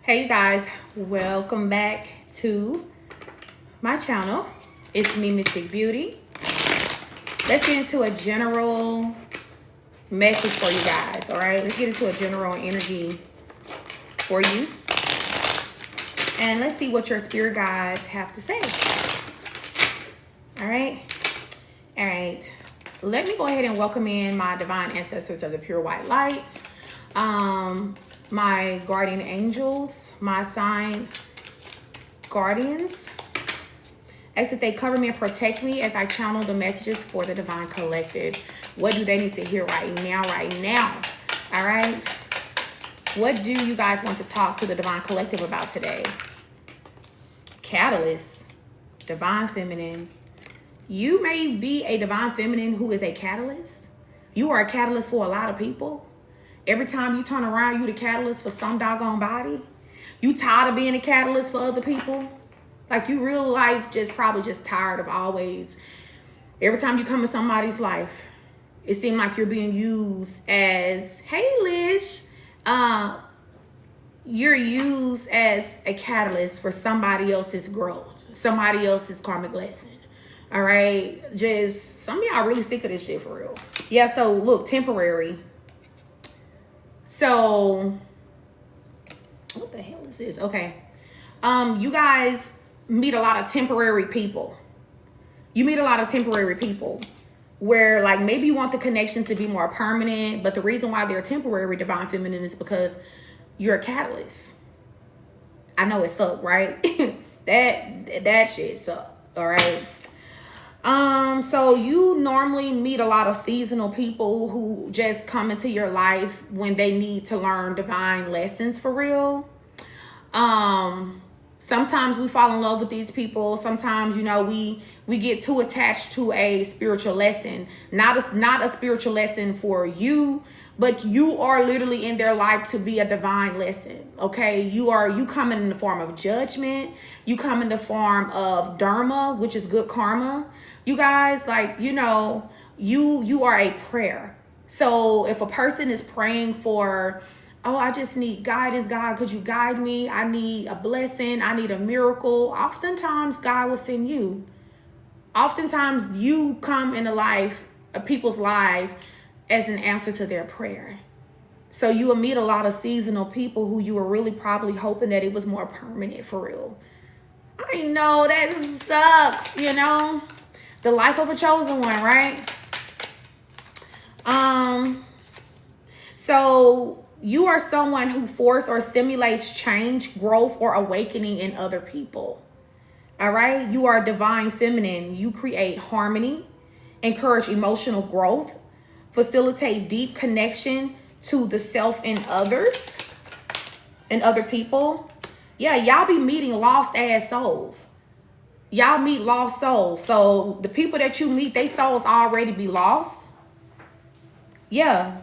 Hey you guys, welcome back to my channel. It's me, Mystic Beauty. Let's get into a general message for you guys, all right? Let's get into a general energy for you. And let's see what your spirit guides have to say. All right? All right. Let me go ahead and welcome in my divine ancestors of the pure white light. My guardian angels, my sign guardians. Ask that they cover me and protect me as I channel the messages for the divine collective. What do they need to hear right now? All right. What do you guys want to talk to the divine collective about today? Catalyst, divine feminine. You may be a divine feminine who is a catalyst. You are a catalyst for a lot of people. Every time you turn around, you the catalyst for some doggone body. You tired of being a catalyst for other people? Like you real life probably just tired of always. Every time you come in somebody's life, it seems like you're being used as, hey Lish, you're used as a catalyst for somebody else's growth, somebody else's karmic lesson. All right, just some of y'all really sick of this shit for real. Yeah, so look, temporary. So, what the hell is this? Okay. You guys meet a lot of temporary people. You meet a lot of temporary people where like maybe you want the connections to be more permanent, but the reason why they're temporary, divine feminine, is because you're a catalyst. I know it sucked, right? that shit sucked. All right. So you normally meet a lot of seasonal people who just come into your life when they need to learn divine lessons for real. Sometimes we fall in love with these people. Sometimes, you know, we get too attached to a spiritual lesson, not a spiritual lesson for you, but you are literally in their life to be a divine lesson. Okay. You come in the form of judgment. You come in the form of dharma, which is good karma. You guys, like, you know, you are a prayer. So if a person is praying for, oh, I just need guidance, God, could you guide me? I need a blessing. I need a miracle. Oftentimes God will send you. Oftentimes you come in a people's life as an answer to their prayer. So you will meet a lot of seasonal people who you were really probably hoping that it was more permanent for real. I know that sucks, you know, the life of a chosen one, right? So you are someone who forces or stimulates change, growth, or awakening in other people. All right. You are divine feminine. You create harmony, encourage emotional growth, facilitate deep connection to the self and others and other people. Yeah, y'all be meeting lost ass souls. Y'all meet lost souls. So the people that you meet, they souls already be lost. Yeah.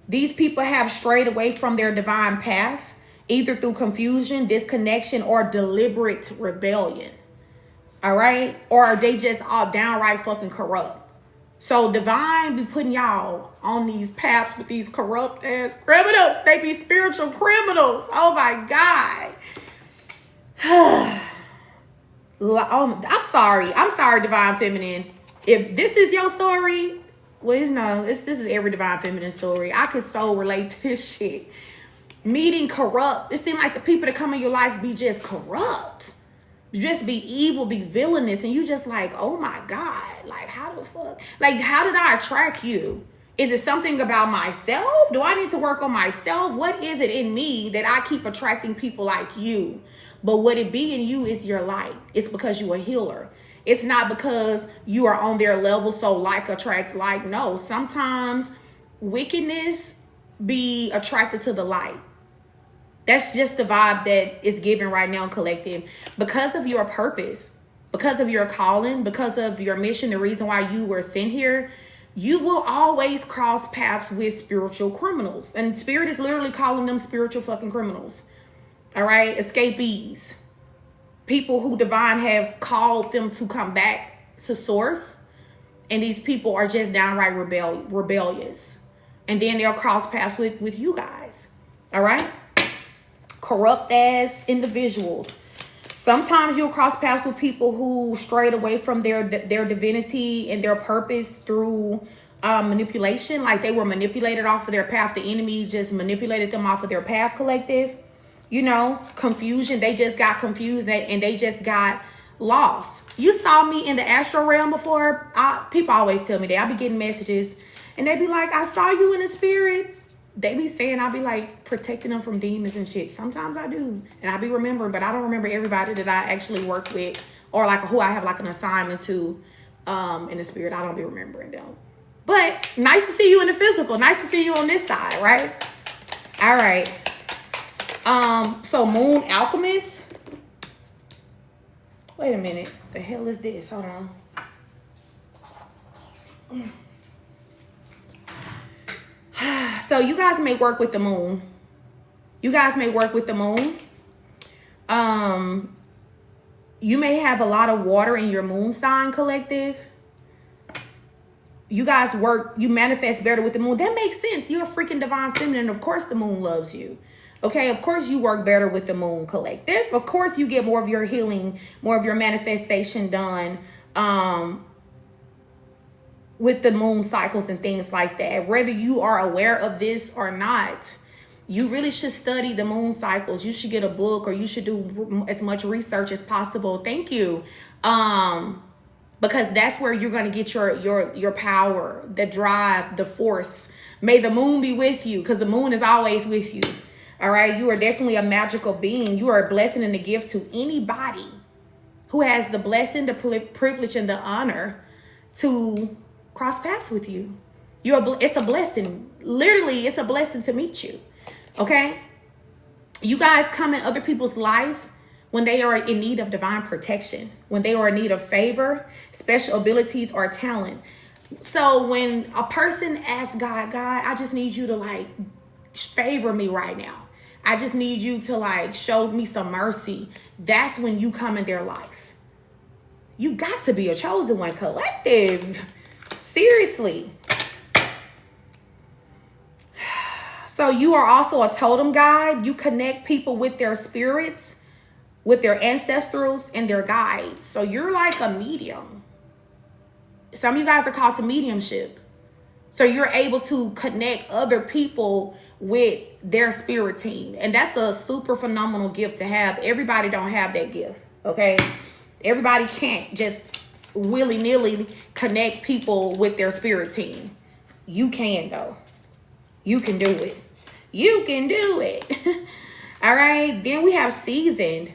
These people have strayed away from their divine path, either through confusion, disconnection, or deliberate rebellion. All right? Or are they just all downright fucking corrupt? So divine be putting y'all on these paths with these corrupt ass criminals. They be spiritual criminals. Oh my God. I'm sorry, divine feminine. If this is your story, well, no, this is every divine feminine story. I can so relate to this shit. Meeting corrupt. It seems like the people that come in your life be just corrupt. Just be evil, be villainous. And you just like, oh my God. Like, how the fuck? Like, how did I attract you? Is it something about myself? Do I need to work on myself? What is it in me that I keep attracting people like you? But what it be in you is your light. It's because you are a healer. It's not because you are on their level, so like attracts like. No, sometimes wickedness be attracted to the light. That's just the vibe that is given right now in collective. Because of your purpose, because of your calling, because of your mission, the reason why you were sent here, you will always cross paths with spiritual criminals. And spirit is literally calling them spiritual fucking criminals. All right, escapees. People who divine have called them to come back to source. And these people are just downright rebellious. And then they'll cross paths with you guys. All right. corrupt ass individuals. Sometimes you'll cross paths with people who strayed away from their divinity and their purpose through manipulation. Like they were manipulated off of their path. The enemy just manipulated them off of their path, collective. You know, confusion. They just got confused and they just got lost. You saw me in the astral realm before. People always tell me that. I be getting messages and they be like, I saw you in the spirit. They be saying I be like protecting them from demons and shit. Sometimes I do. And I be remembering, but I don't remember everybody that I actually work with or like who I have like an assignment to in the spirit. I don't be remembering them. But nice to see you in the physical. Nice to see you on this side, right? All right. So Moon Alchemist. Wait a minute. The hell is this? Hold on. So you guys may work with the moon. You guys may work with the moon. You may have a lot of water in your moon sign, collective. You guys you manifest better with the moon. That makes sense. You're a freaking divine feminine. Of course the moon loves you. Okay, of course you work better with the moon, collective. Of course you get more of your healing, more of your manifestation done with the moon cycles and things like that. Whether you are aware of this or not, you really should study the moon cycles. You should get a book or you should do as much research as possible. Thank you. Because that's where you're going to get your power, the drive, the force. May the moon be with you because the moon is always with you. All right. You are definitely a magical being. You are a blessing and a gift to anybody who has the blessing, the privilege, and the honor to cross paths with you. It's a blessing. Literally, it's a blessing to meet you. Okay. You guys come in other people's life when they are in need of divine protection, when they are in need of favor, special abilities, or talent. So when a person asks God, I just need you to like favor me right now. I just need you to like show me some mercy. That's when you come in their life. You got to be a chosen one, collective. Seriously. So you are also a totem guide. You connect people with their spirits, with their ancestrals and their guides. So you're like a medium. Some of you guys are called to mediumship. So you're able to connect other people with their spirit team. And that's a super phenomenal gift to have. Everybody don't have that gift, okay? Everybody can't just willy-nilly connect people with their spirit team. You can, though. You can do it. You can do it. All right. Then we have seasoned.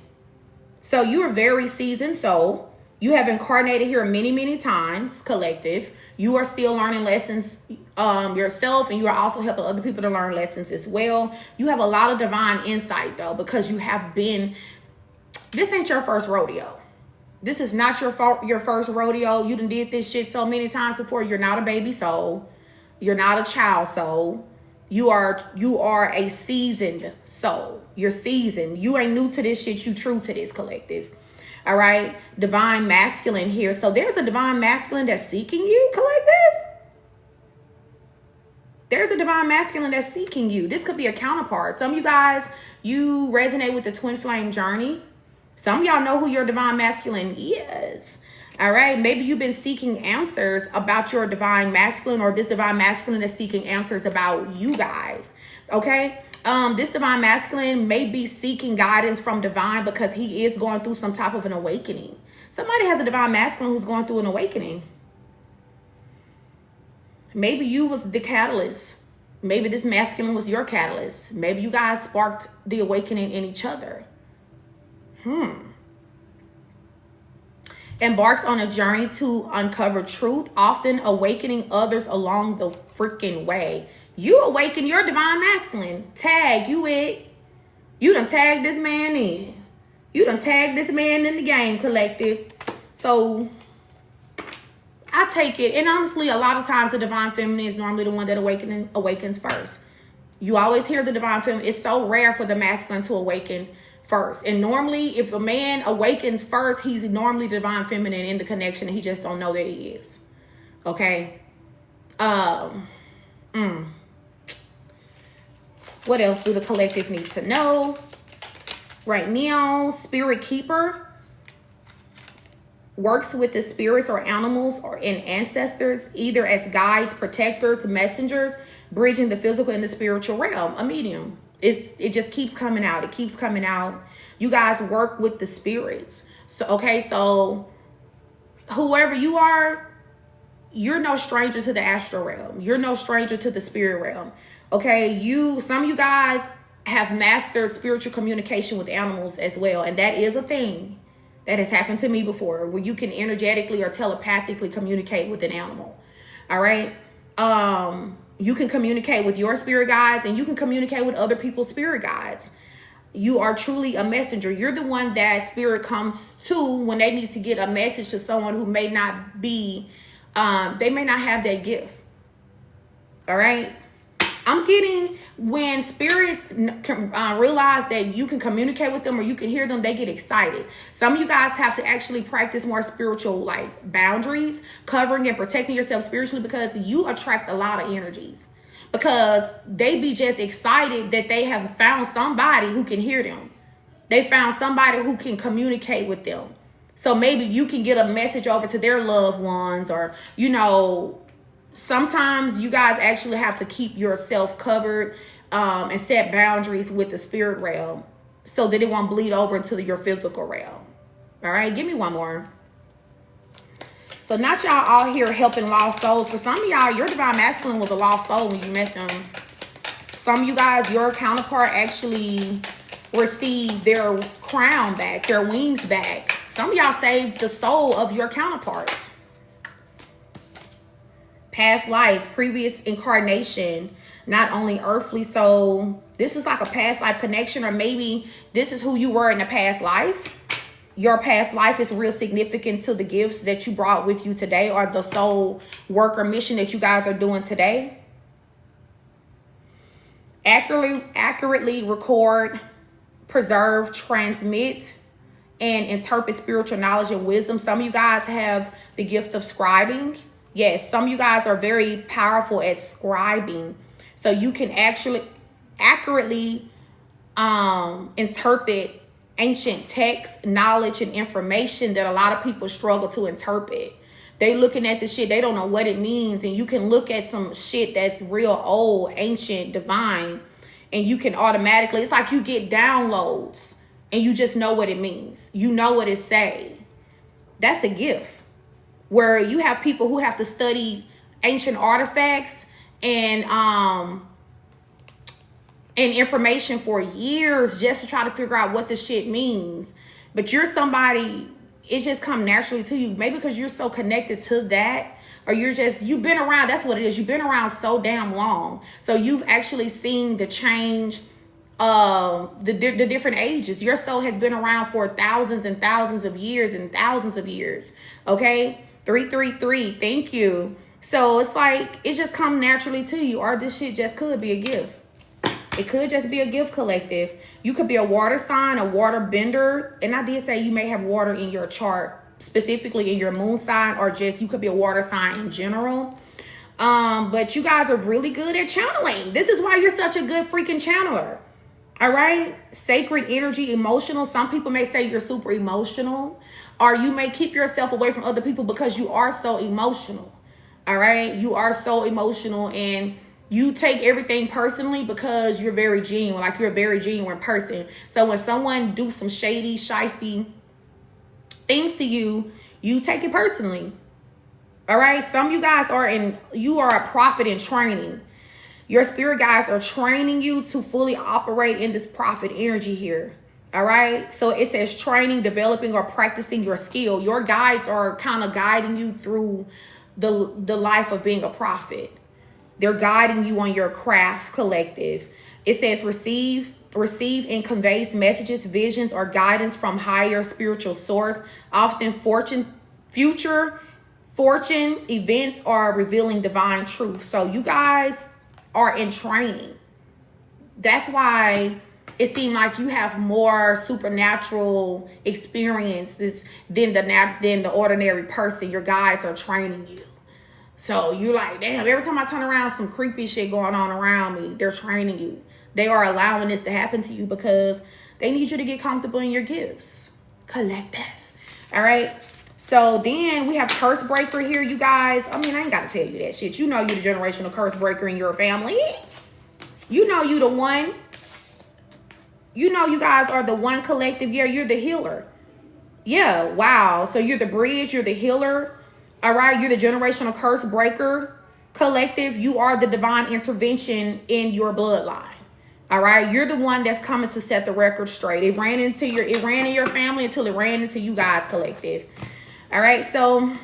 So you're a very seasoned soul. You have incarnated here many, many times, collective. You are still learning lessons yourself, and you are also helping other people to learn lessons as well. You have a lot of divine insight, though, because you have been, this ain't your first rodeo. This is not your first rodeo. You done did this shit so many times before. You're not a baby soul. You're not a child soul. You are a seasoned soul. You're seasoned. You ain't new to this shit. You true to this, collective. All right. Divine masculine here. So there's a divine masculine that's seeking you, collective. There's a divine masculine that's seeking you. This could be a counterpart. Some of you guys, you resonate with the twin flame journey. Some of y'all know who your divine masculine is. All right. Maybe you've been seeking answers about your divine masculine, or this divine masculine is seeking answers about you guys. Okay. This divine masculine may be seeking guidance from divine because he is going through some type of an awakening. Somebody has a divine masculine who's going through an awakening. Maybe you was the catalyst. Maybe this masculine was your catalyst. Maybe you guys sparked the awakening in each other. Embarks on a journey to uncover truth, often awakening others along the freaking way. You awaken your divine masculine. Tag you it. You done tagged this man in. You done tagged this man in the game, collective. So I take it. And honestly, a lot of times the divine feminine is normally the one that awakens first. You always hear the divine feminine. It's so rare for the masculine to awaken first. And normally, if a man awakens first, he's normally the divine feminine in the connection, and he just don't know that he is. Okay. What else do the collective need to know? Right, Neon, spirit keeper, works with the spirits or animals or in ancestors, either as guides, protectors, messengers, bridging the physical and the spiritual realm. A medium. It just keeps coming out. It keeps coming out. You guys work with the spirits. So, okay, so whoever you are, you're no stranger to the astral realm. You're no stranger to the spirit realm. Okay, some of you guys have mastered spiritual communication with animals as well. And that is a thing that has happened to me before, where you can energetically or telepathically communicate with an animal. All right. You can communicate with your spirit guides, and you can communicate with other people's spirit guides. You are truly a messenger. You're the one that spirit comes to when they need to get a message to someone who may not be, they may not have that gift. All right. I'm getting, when spirits realize that you can communicate with them or you can hear them, they get excited. Some of you guys have to actually practice more spiritual like boundaries, covering and protecting yourself spiritually, because you attract a lot of energies. Because they be just excited that they have found somebody who can hear them. They found somebody who can communicate with them. So maybe you can get a message over to their loved ones, or, you know, sometimes you guys actually have to keep yourself covered and set boundaries with the spirit realm so that it won't bleed over into your physical realm. All right, give me one more. So not y'all all here helping lost souls. For some of y'all, your divine masculine was a lost soul when you met them. Some of you guys, your counterpart actually received their crown back, their wings back. Some of y'all saved the soul of your counterparts. Past life, previous incarnation, not only earthly. So this is like a past life connection, or maybe this is who you were in the past life. Your past life is real significant to the gifts that you brought with you today, or the soul work or mission that you guys are doing today. Accurately record, preserve, transmit, and interpret spiritual knowledge and wisdom. Some of you guys have the gift of scribing. Yes, some of you guys are very powerful at scribing. So you can actually accurately interpret ancient texts, knowledge, and information that a lot of people struggle to interpret. They looking at the shit, they don't know what it means. And you can look at some shit that's real old, ancient, divine, and you can automatically, it's like you get downloads and you just know what it means. You know what it say. That's a gift. Where you have people who have to study ancient artifacts and information for years just to try to figure out what the shit means. But you're somebody, it's just come naturally to you. Maybe because you're so connected to that, or you've been around, that's what it is. You've been around so damn long. So you've actually seen the change of the different ages. Your soul has been around for thousands and thousands of years and thousands of years. Okay? 333, thank you. So it's like, it just come naturally to you, or this shit just could be a gift. It could just be a gift collective. You could be a water sign, a water bender. And I did say you may have water in your chart, specifically in your moon sign, or just you could be a water sign in general. But you guys are really good at channeling. This is why you're such a good freaking channeler. All right. Sacred energy, emotional. Some people may say you're super emotional, or you may keep yourself away from other people because you are so emotional. All right. You are so emotional, and you take everything personally because you're very genuine. Like, you're a very genuine person. So when someone do some shady, shicey things to you, you take it personally. All right. Some of you guys you are a prophet in training. Your spirit guides are training you to fully operate in this prophet energy here. All right. So it says training, developing, or practicing your skill. Your guides are kind of guiding you through the life of being a prophet. They're guiding you on your craft collective. It says receive and conveys messages, visions, or guidance from higher spiritual source. Often future fortune events are revealing divine truth. So you guys are in training. That's why it seemed like you have more supernatural experiences than the ordinary person. Your guides are training you. So you're like, damn, every time I turn around, some creepy shit going on around me. They're training you. They are allowing this to happen to you because they need you to get comfortable in your gifts. Collective. All right. So then we have curse breaker here, you guys. I mean, I ain't got to tell you that shit. You know you're the generational curse breaker in your family. You know you the one. You know you guys are the one collective. Yeah, you're the healer. Yeah, wow. So you're the bridge. You're the healer. All right. You're the generational curse breaker collective. You are the divine intervention in your bloodline. All right. You're the one that's coming to set the record straight. It ran in your family until it ran into you guys collective. All right. So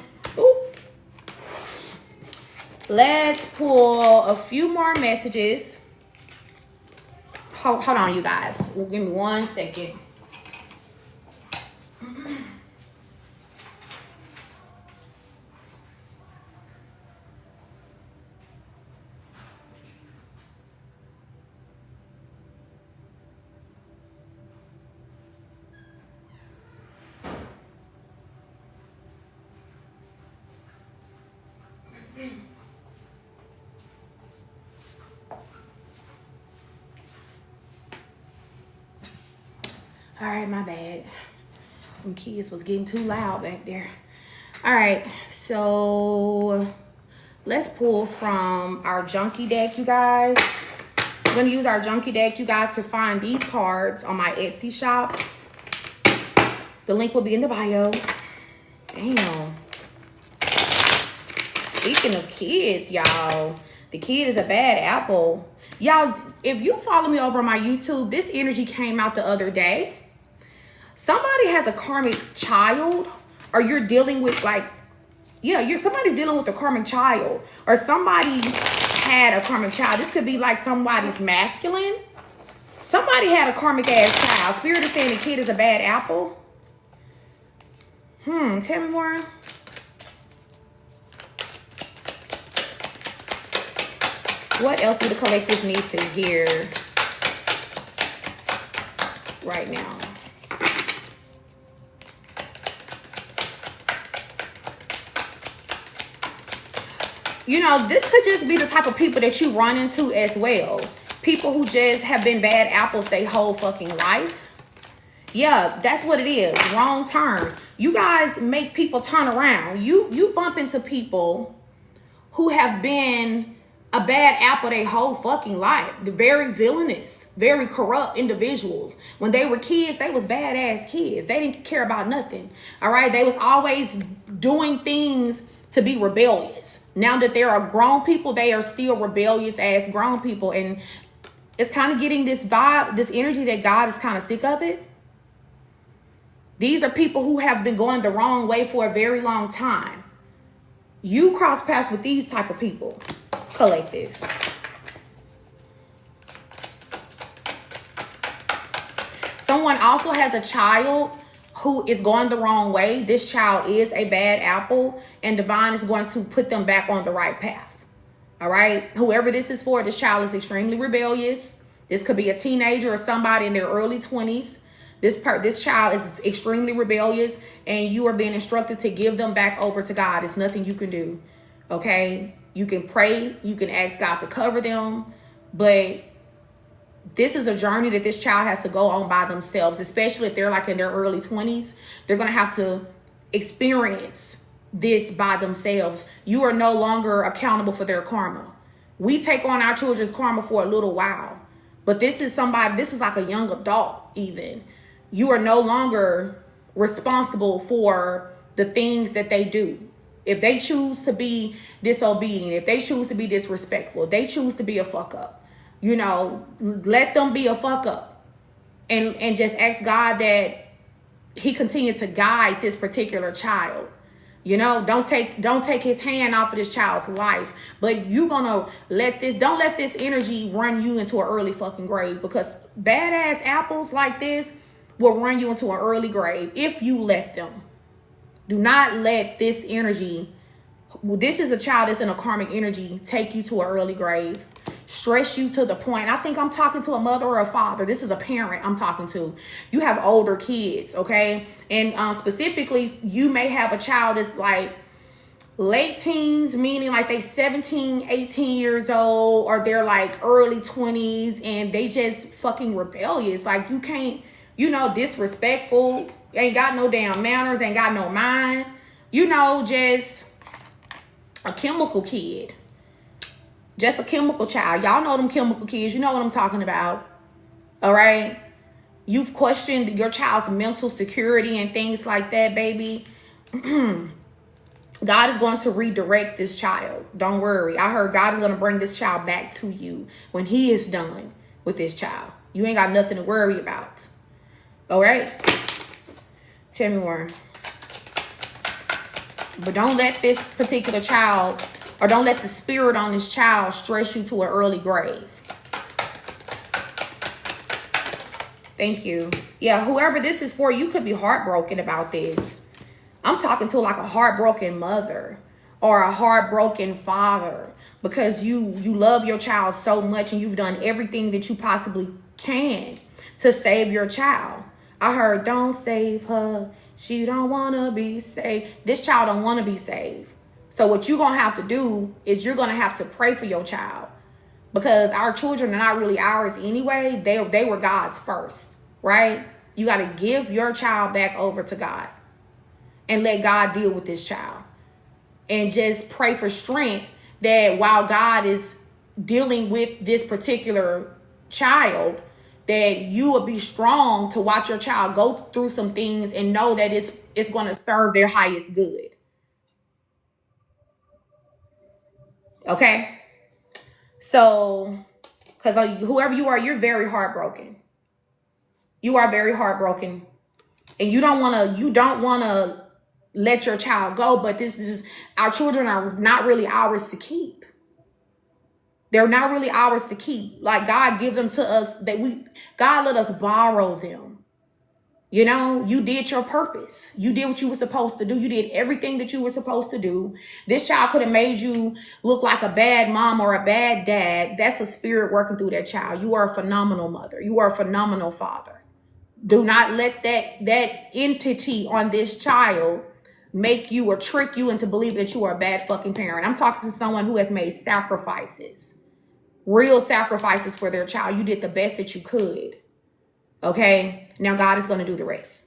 let's pull a few more messages. Hold on, you guys. Give me 1 second. All right, my bad. Them kids was getting too loud back there. All right, so let's pull from our junkie deck, you guys. I'm going to use our junkie deck. You guys can find these cards on my Etsy shop. The link will be in the bio. Damn. Speaking of kids, y'all, the kid is a bad apple. Y'all, if you follow me over on my YouTube, this energy came out the other day. Somebody has a karmic child, or you're dealing with somebody's dealing with a karmic child, or somebody had a karmic child. This could be like somebody's masculine. Somebody had a karmic ass child. Spirit is saying the kid is a bad apple. Tell me more. What else do the collective need to hear right now? You know, this could just be the type of people that you run into as well. People who just have been bad apples their whole fucking life. Yeah, that's what it is. Wrong turn. You guys make people turn around. You bump into people who have been a bad apple their whole fucking life. They're very villainous, very corrupt individuals. When they were kids, they was badass kids. They didn't care about nothing. All right. They was always doing things to be rebellious. Now that there are grown people, they are still rebellious as grown people. And it's kind of getting this vibe, this energy that God is kind of sick of it. These are people who have been going the wrong way for a very long time. You cross paths with these type of people, collective. Someone also has a child who is going the wrong way. This child is a bad apple, and divine is going to put them back on the right path. All right. Whoever this is for, this child is extremely rebellious. This could be a teenager or somebody in their early 20s. This child is extremely rebellious, and you are being instructed to give them back over to God. It's nothing you can do. Okay. You can pray. You can ask God to cover them, but this is a journey that this child has to go on by themselves, especially if they're like in their early 20s. They're going to have to experience this by themselves. You are no longer accountable for their karma. We take on our children's karma for a little while, but this is like a young adult even. You are no longer responsible for the things that they do. If they choose to be disobedient, if they choose to be disrespectful, they choose to be a fuck up. You know, let them be a fuck up, and just ask God that he continue to guide this particular child. You know, don't take his hand off of this child's life, but don't let this energy run you into an early fucking grave, because badass apples like this will run you into an early grave if you let them. Do not let this energy, this is a child that's in a karmic energy, take you to an early grave. Stress you to the point. I think I'm talking to a mother or a father. This is a parent I'm talking to. You have older kids, okay? And specifically, you may have a child that's like late teens, meaning like they 17, 18 years old, or they're like early 20s, and they just fucking rebellious. Like, you can't, you know, disrespectful, ain't got no damn manners, ain't got no mind, you know, just a chemical kid. Just a chemical child. Y'all know them chemical kids. You know what I'm talking about. All right? You've questioned your child's mental security and things like that, baby. God is going to redirect this child. Don't worry. I heard God is going to bring this child back to you when he is done with this child. You ain't got nothing to worry about. All right? Tell me more. But don't let this particular child, or don't let the spirit on this child stress you to an early grave. Thank you. Yeah, whoever this is for, you could be heartbroken about this. I'm talking to like a heartbroken mother or a heartbroken father, because you love your child so much and you've done everything that you possibly can to save your child. I heard, don't save her. She don't want to be saved. This child don't want to be saved. So what you're going to have to do is you're going to have to pray for your child, because our children are not really ours anyway. They were God's first, right? You got to give your child back over to God and let God deal with this child, and just pray for strength that while God is dealing with this particular child, that you will be strong to watch your child go through some things and know that it's going to serve their highest good. Okay? So, because whoever you are, you're very heartbroken. You are very heartbroken. And you don't want to let your child go, but our children are not really ours to keep. They're not really ours to keep. Like, God give them to us, God let us borrow them. You know, you did your purpose. You did what you were supposed to do. You did everything that you were supposed to do. This child could have made you look like a bad mom or a bad dad. That's a spirit working through that child. You are a phenomenal mother. You are a phenomenal father. Do not let that entity on this child make you or trick you into believing that you are a bad fucking parent. I'm talking to someone who has made sacrifices, real sacrifices for their child. You did the best that you could. Okay. Now God is going to do the rest.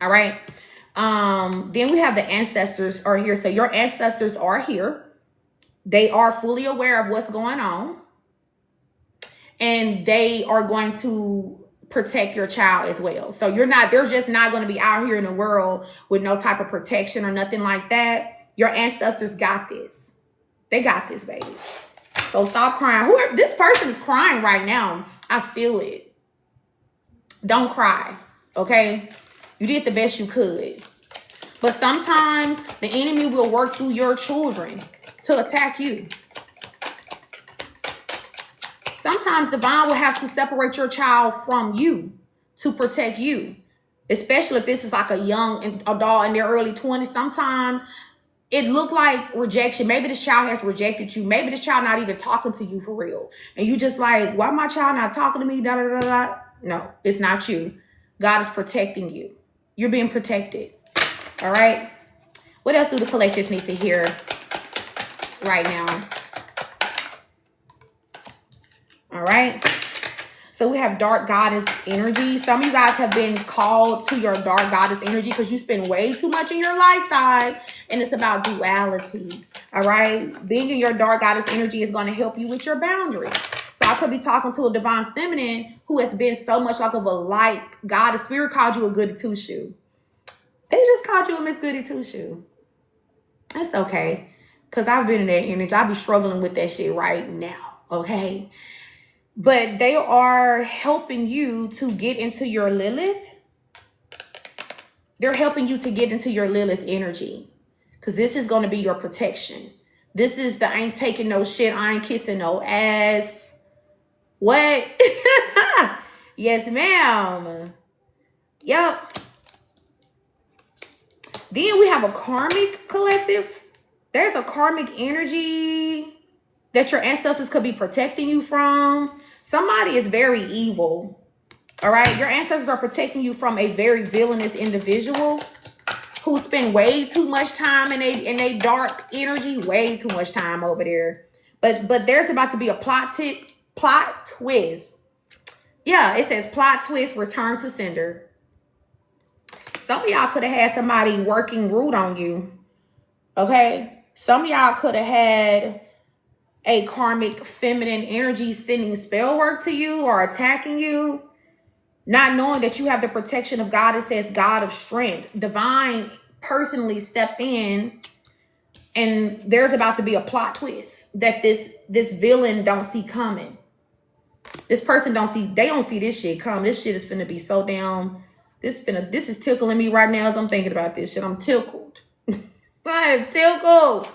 All right. Then we have the ancestors are here. So your ancestors are here. They are fully aware of what's going on, and they are going to protect your child as well. So they're just not going to be out here in the world with no type of protection or nothing like that. Your ancestors got this. They got this, baby. So stop crying. This person is crying right now. I feel it. Don't cry. Okay. You did the best you could. But sometimes the enemy will work through your children to attack you. Sometimes divine will have to separate your child from you to protect you, especially if this is like a young adult in their early 20s. Sometimes it look like rejection. Maybe this child has rejected you. Maybe this child not even talking to you for real. And you just like, why my child not talking to me? Da, da, da, da. No, it's not you. God is protecting you. You're being protected. All right. What else do the collective need to hear right now? All right. So we have dark goddess energy. Some of you guys have been called to your dark goddess energy because you spend way too much in your light side, and it's about duality. All right. Being in your dark goddess energy is going to help you with your boundaries. So I could be talking to a divine feminine who has been so much like of a light goddess. Spirit called you a goody two shoe. They just called you a Miss Goody Two Shoe. That's okay. Because I've been in that energy. I be struggling with that shit right now. Okay. But they are helping you to get into your Lilith. They're helping you to get into your Lilith energy. Because this is going to be your protection. This is the I ain't taking no shit. I ain't kissing no ass. What? Yes, ma'am. Yep. Then we have a karmic collective. There's a karmic energy that your ancestors could be protecting you from. Somebody is very evil. All right. Your ancestors are protecting you from a very villainous individual who spend way too much time in a dark energy, way too much time over there. But there's about to be a plot twist. Yeah, it says plot twist, return to sender. Some of y'all could have had somebody working rude on you. Okay? Some of y'all could have had a karmic feminine energy sending spell work to you or attacking you, not knowing that you have the protection of God. It says God of strength. Divine personally step in, and there's about to be a plot twist that this villain don't see coming. This person don't see this shit coming. This shit is finna be so damn, this is tickling me right now as I'm thinking about this shit. I'm tickled. I'm tickled.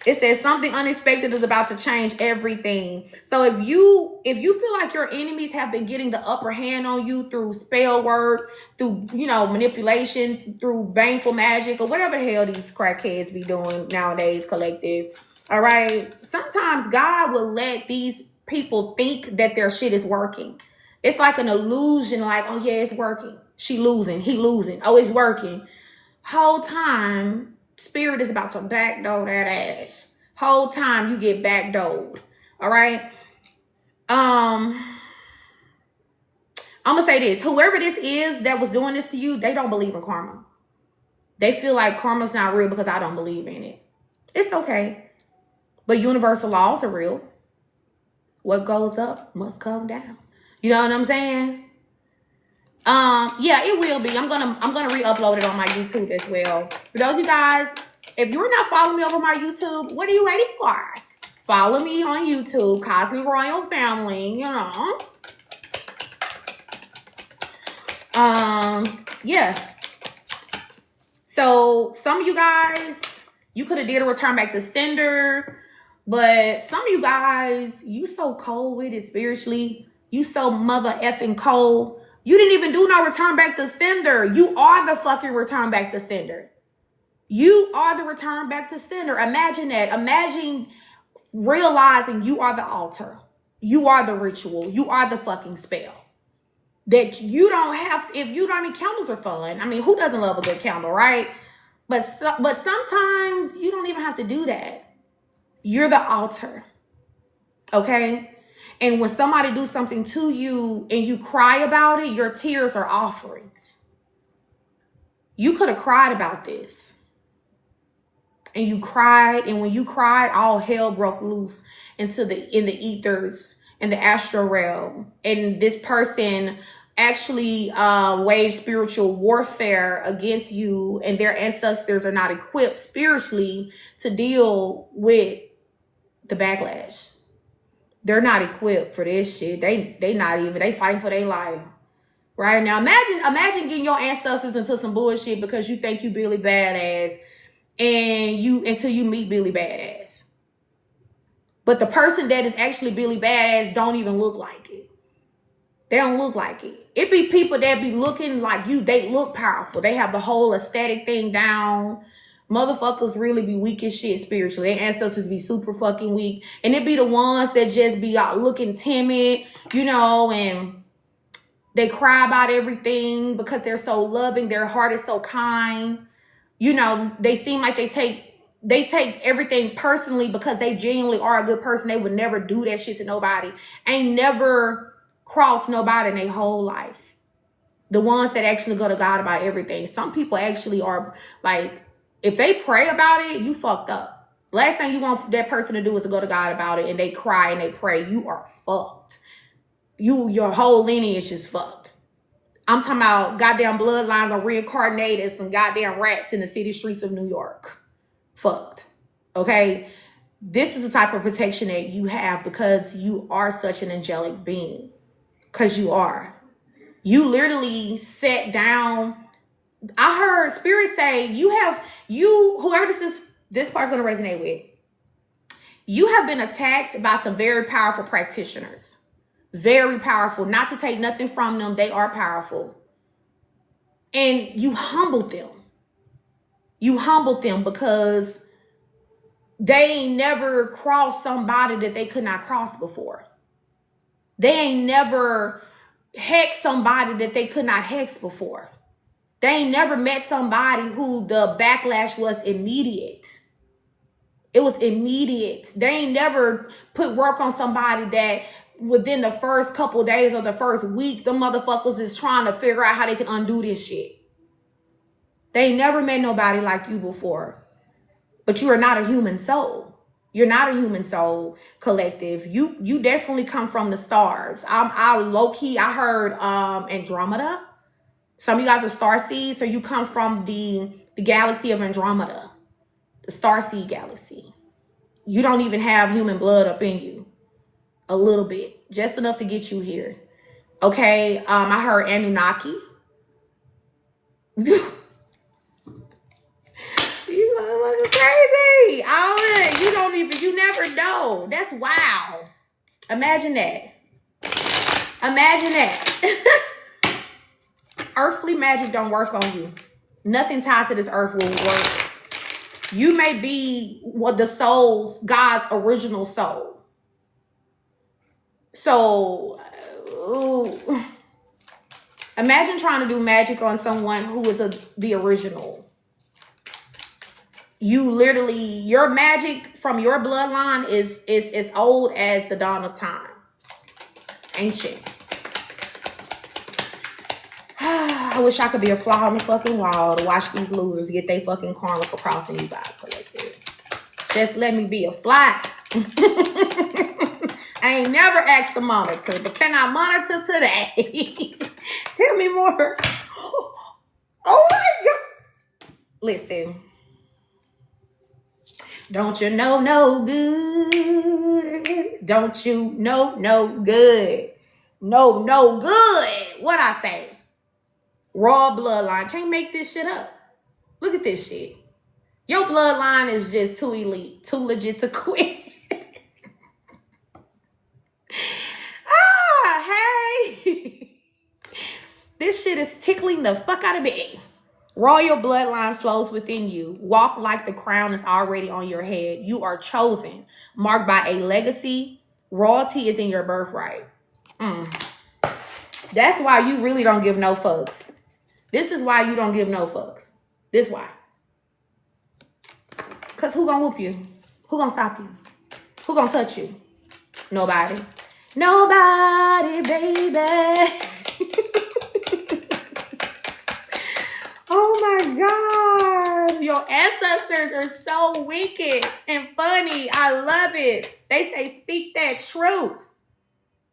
It says something unexpected is about to change everything. So if you feel like your enemies have been getting the upper hand on you through spell work, through, manipulation, through baneful magic, or whatever the hell these crackheads be doing nowadays, collective. All right. Sometimes God will let these people think that their shit is working. It's like an illusion, like, oh yeah, it's working. She losing, he losing. Oh, it's working. Whole time, Spirit is about to backdoor that ass. Whole time you get backdoored. All right. I'm gonna say this. Whoever this is that was doing this to you, they don't believe in karma. They feel like karma's not real because I don't believe in it. It's okay. But universal laws are real. What goes up must come down. You know what I'm saying? Yeah, it will be. I'm gonna re-upload it on my YouTube as well. For those of you guys, if you're not following me over my YouTube, what are you waiting for? Follow me on YouTube, Cosmic Royal Family, yeah. So some of you guys, you could have did a return back to sender, but some of you guys, you so cold with it spiritually. You so mother effing cold. You didn't even do no return back to sender. You are the fucking return back to sender. You are the return back to sender. Imagine that. Imagine realizing you are the altar. You are the ritual. You are the fucking spell. That you don't have to, if you don't, I mean, candles are fun. I mean, who doesn't love a good candle, right? But sometimes you don't even have to do that. You're the altar. Okay? And when somebody do something to you and you cry about it, your tears are offerings. You could have cried about this. And you cried, and when you cried, all hell broke loose in the ethers, in the astral realm. And this person actually waged spiritual warfare against you, and their ancestors are not equipped spiritually to deal with the backlash. They're not equipped for this shit. They fighting for their life. Right now, imagine getting your ancestors into some bullshit because you think you Billy Badass, and until you meet Billy Badass. But the person that is actually Billy Badass don't even look like it. They don't look like it. It be people that be looking like you. They look powerful. They have the whole aesthetic thing down. Motherfuckers really be weak as shit spiritually. Their ancestors be super fucking weak. And it be the ones that just be out looking timid, and they cry about everything because they're so loving. Their heart is so kind. They seem like they take everything personally because they genuinely are a good person. They would never do that shit to nobody. Ain't never crossed nobody in their whole life. The ones that actually go to God about everything. Some people actually are like, if they pray about it, you fucked up. Last thing you want that person to do is to go to God about it and they cry and they pray. You are fucked. Your whole lineage is fucked. I'm talking about goddamn bloodlines are reincarnated as some goddamn rats in the city streets of New York. Fucked. Okay? This is the type of protection that you have because you are such an angelic being. Because you are. You literally sat down. I heard Spirit say whoever this part's going to resonate with. You have been attacked by some very powerful practitioners. Very powerful. Not to take nothing from them. They are powerful. And you humbled them. You humbled them because they ain't never crossed somebody that they could not cross before. They ain't never hexed somebody that they could not hex before. They ain't never met somebody who the backlash was immediate. It was immediate. They ain't never put work on somebody that within the first couple days or the first week, the motherfuckers is trying to figure out how they can undo this shit. They ain't never met nobody like you before. But you are not a human soul. You're not a human soul, collective. You definitely come from the stars. I low-key, I heard Andromeda. Some of you guys are starseeds, so you come from the galaxy of Andromeda. The starseed galaxy. You don't even have human blood up in you. A little bit. Just enough to get you here. Okay, I heard Anunnaki. You motherfuckers crazy. You never know. That's wild. Imagine that. Imagine that. Earthly magic don't work on you. Nothing tied to this earth will work. You may be what the soul's, God's original soul. So, imagine trying to do magic on someone who is the original. You literally, your magic from your bloodline is as old as the dawn of time. Ancient. I wish I could be a fly on the fucking wall to watch these losers get their fucking karma for crossing you guys collective. Just let me be a fly. I ain't never asked to monitor, but can I monitor today? Tell me more. Oh my God. Listen. Don't you know no good? Don't you know no good? No good. What I say? Raw bloodline. Can't make this shit up. Look at this shit. Your bloodline is just too elite, too legit to quit. Hey. This shit is tickling the fuck out of me. Royal bloodline flows within you. Walk like the crown is already on your head. You are chosen, marked by a legacy. Royalty is in your birthright. That's why you really don't give no fucks. This is why you don't give no fucks. This why. Because who gonna whoop you? Who gonna stop you? Who gonna touch you? Nobody. Nobody, baby. Oh my God. Your ancestors are so wicked and funny. I love it. They say, speak that truth.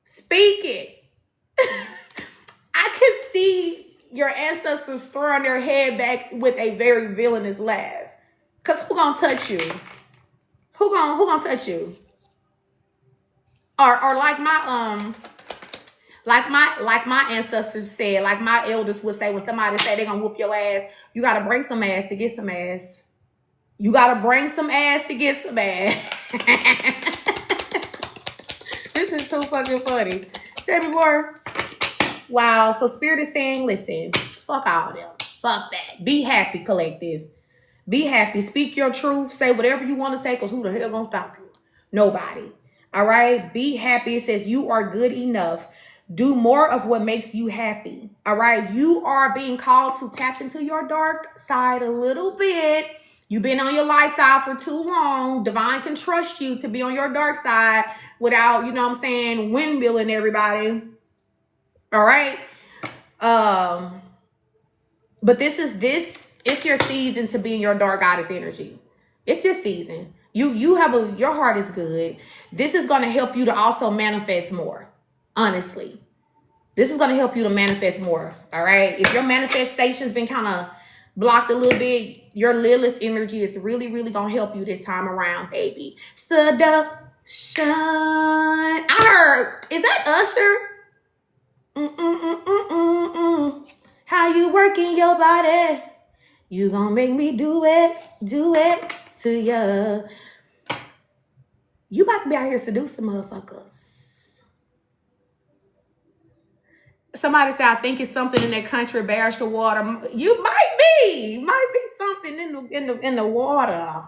Speak it. I could see your ancestors throwing their head back with a very villainous laugh. Cause who gonna touch you? Who gonna touch you? Or like my ancestors said, like my elders would say when somebody say they're gonna whoop your ass, you gotta bring some ass to get some ass. You gotta bring some ass to get some ass. This is too fucking funny. Tell me more. Wow. So Spirit is saying, listen, fuck all them. Fuck that. Be happy, collective. Be happy. Speak your truth. Say whatever you want to say, because who the hell gonna stop you? Nobody. All right? Be happy. It says you are good enough. Do more of what makes you happy. All right? You are being called to tap into your dark side a little bit. You've been on your light side for too long. Divine can trust you to be on your dark side without, you know what I'm saying, windmilling everybody. All right? But it's your season to be in your dark goddess energy. It's your season. Your heart is good. This is going to help you to also manifest more. Honestly, this is going to help you to manifest more. All right. If your manifestation's been kind of blocked a little bit, your Lilith energy is really, really going to help you this time around, baby. Seduction. I heard, is that Usher? How you working your body? You gonna make me do it to ya. You about to be out here seducing motherfuckers. Somebody said, I think it's something in that country, barrister water. You might be something in the water.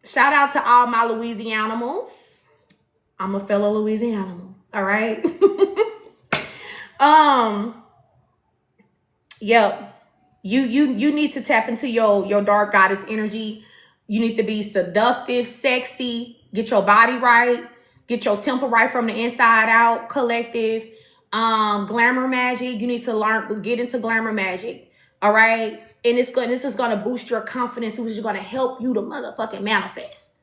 Shout out to all my Louisianimals. I'm a fellow Louisianimal. All right. Yep. You need to tap into your dark goddess energy. You need to be seductive, sexy, get your body right, get your temple right from the inside out, collective. Glamour magic. You need to get into glamour magic. All right. And this is gonna boost your confidence, which is gonna help you to motherfucking manifest.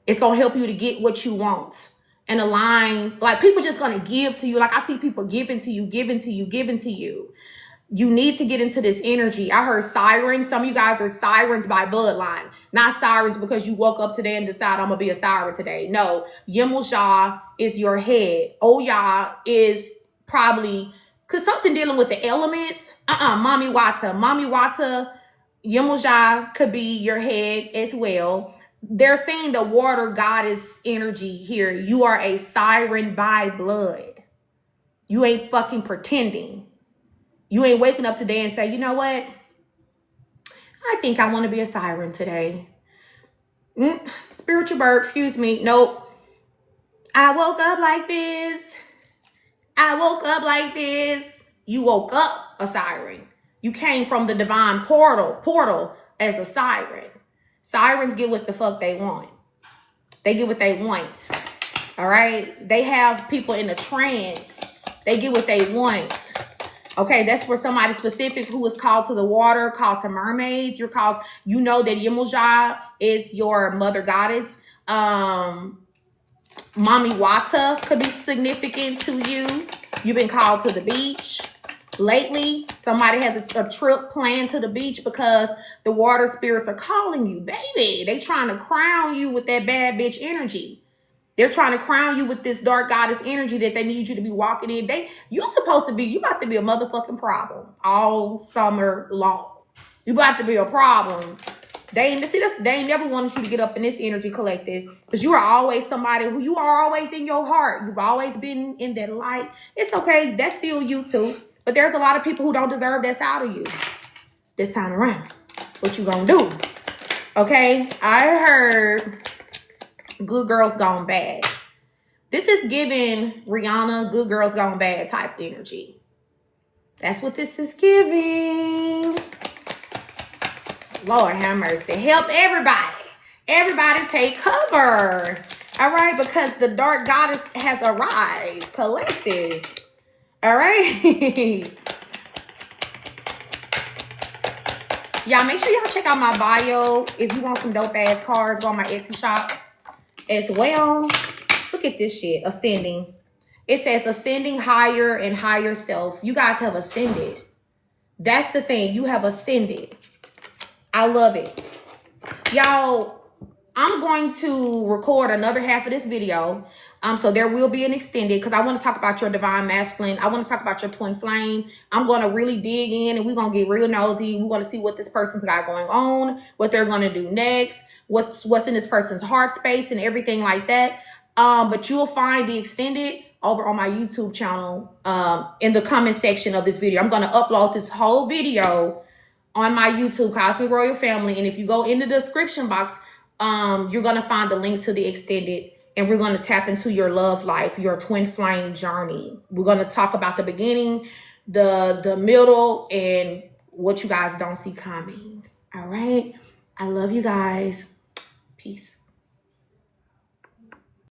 It's gonna help you to get what you want and align. Like, people just gonna give to you. Like, I see people giving to you, giving to you, giving to you. You need to get into this energy. I heard sirens. Some of you guys are sirens by bloodline. Not sirens because you woke up today and decide I'm going to be a siren today. No. Yemuja is your head. Oya is probably, because something dealing with the elements. Mami Wata. Mami Wata, Yemuja could be your head as well. They're saying the water goddess energy here. You are a siren by blood. You ain't fucking pretending. You ain't waking up today and say, you know what? I think I want to be a siren today. Spiritual burp, excuse me. Nope. I woke up like this. I woke up like this. You woke up a siren. You came from the divine portal as a siren. Sirens get what the fuck they want. They get what they want. All right? They have people in a trance. They get what they want. Okay, that's for somebody specific who is called to the water, called to mermaids. You're called, you know that Yemuja is your mother goddess. Mami Wata could be significant to you. You've been called to the beach lately. Somebody has a trip planned to the beach because the water spirits are calling you, baby. They trying to crown you with that bad bitch energy. They're trying to crown you with this dark goddess energy that they need you to be walking in. You about to be a motherfucking problem all summer long. You about to be a problem. They ain't never wanted you to get up in this energy collective because you are always somebody who you are always in your heart. You've always been in that light. It's okay. That's still you too. But there's a lot of people who don't deserve that side of you this time around. What you gonna do? Okay, I heard Good Girls Gone Bad. This is giving Rihanna Good Girls Gone Bad type energy. That's what this is giving. Lord have mercy. Help everybody. Everybody take cover. All right, because the dark goddess has arrived. Collective. All right. Y'all make sure y'all check out my bio if you want some dope ass cards. Go on my Etsy shop as well. Look at this shit. Ascending. It says ascending higher and higher self. You guys have ascended. That's the thing. You have ascended. I love it. Y'all, I'm going to record another half of this video. So there will be an extended because I want to talk about your divine masculine. I want to talk about your twin flame. I'm going to really dig in and we're going to get real nosy. We want to see what this person's got going on, what they're going to do next, what's in this person's heart space and everything like that. But you'll find the extended over on my YouTube channel in the comment section of this video. I'm going to upload this whole video on my YouTube, Cosmic Royal Family. And if you go in the description box, you're going to find the link to the extended. And we're going to tap into your love life, your twin flame journey. We're going to talk about the beginning, the middle, and what you guys don't see coming. All right. I love you guys. Peace.